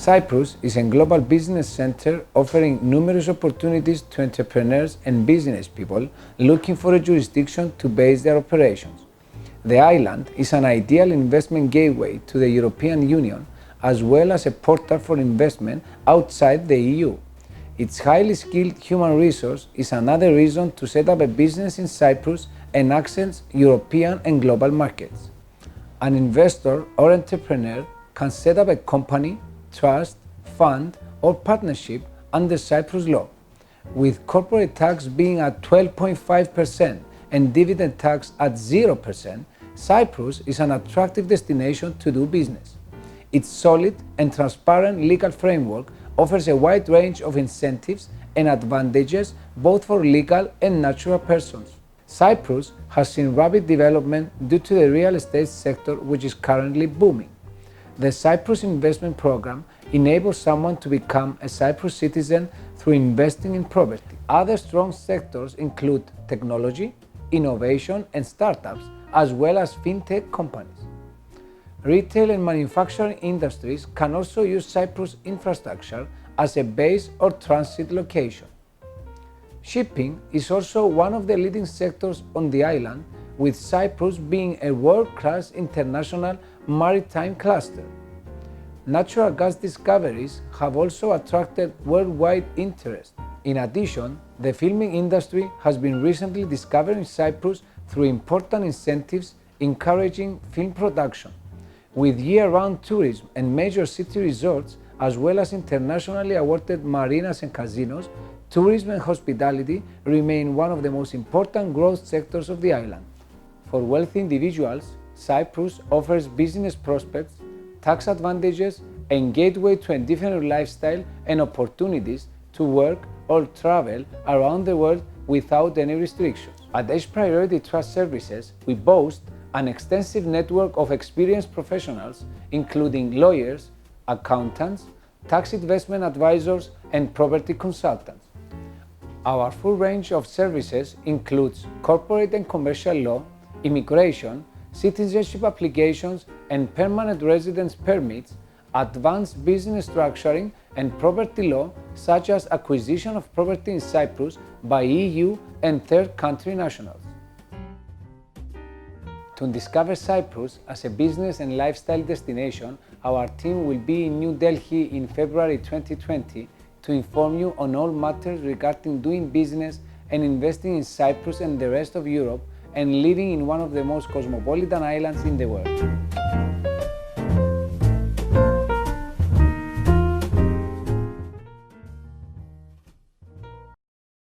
Cyprus is a global business center offering numerous opportunities to entrepreneurs and business people looking for a jurisdiction to base their operations. The island is an ideal investment gateway to the European Union, as well as a portal for investment outside the EU. Its highly skilled human resource is another reason to set up a business in Cyprus and access European and global markets. An investor or entrepreneur can set up a company, trust, fund, or partnership under Cyprus law. With corporate tax being at 12.5% and dividend tax at 0%, Cyprus is an attractive destination to do business. Its solid and transparent legal framework offers a wide range of incentives and advantages both for legal and natural persons. Cyprus has seen rapid development due to the real estate sector, which is currently booming. The Cyprus Investment Program enables someone to become a Cyprus citizen through investing in property. Other strong sectors include technology, innovation, and startups, as well as fintech companies. Retail and manufacturing industries can also use Cyprus infrastructure as a base or transit location. Shipping is also one of the leading sectors on the island, with Cyprus being a world-class international maritime cluster. Natural gas discoveries have also attracted worldwide interest. In addition, the filming industry has been recently discovered in Cyprus through important incentives encouraging film production. With year-round tourism and major city resorts, as well as internationally awarded marinas and casinos, tourism and hospitality remain one of the most important growth sectors of the island. For wealthy individuals, Cyprus offers business prospects, tax advantages, and gateway to a different lifestyle and opportunities to work or travel around the world without any restrictions. At Edge Priority Trust Services, we boast an extensive network of experienced professionals, including lawyers, accountants, tax investment advisors, and property consultants. Our full range of services includes corporate and commercial law, immigration, citizenship applications and permanent residence permits, advanced business structuring, and property law, such as acquisition of property in Cyprus by EU and third country nationals. To discover Cyprus as a business and lifestyle destination, our team will be in New Delhi in February 2020 to inform you on all matters regarding doing business and investing in Cyprus and the rest of Europe, and living in one of the most cosmopolitan islands in the world.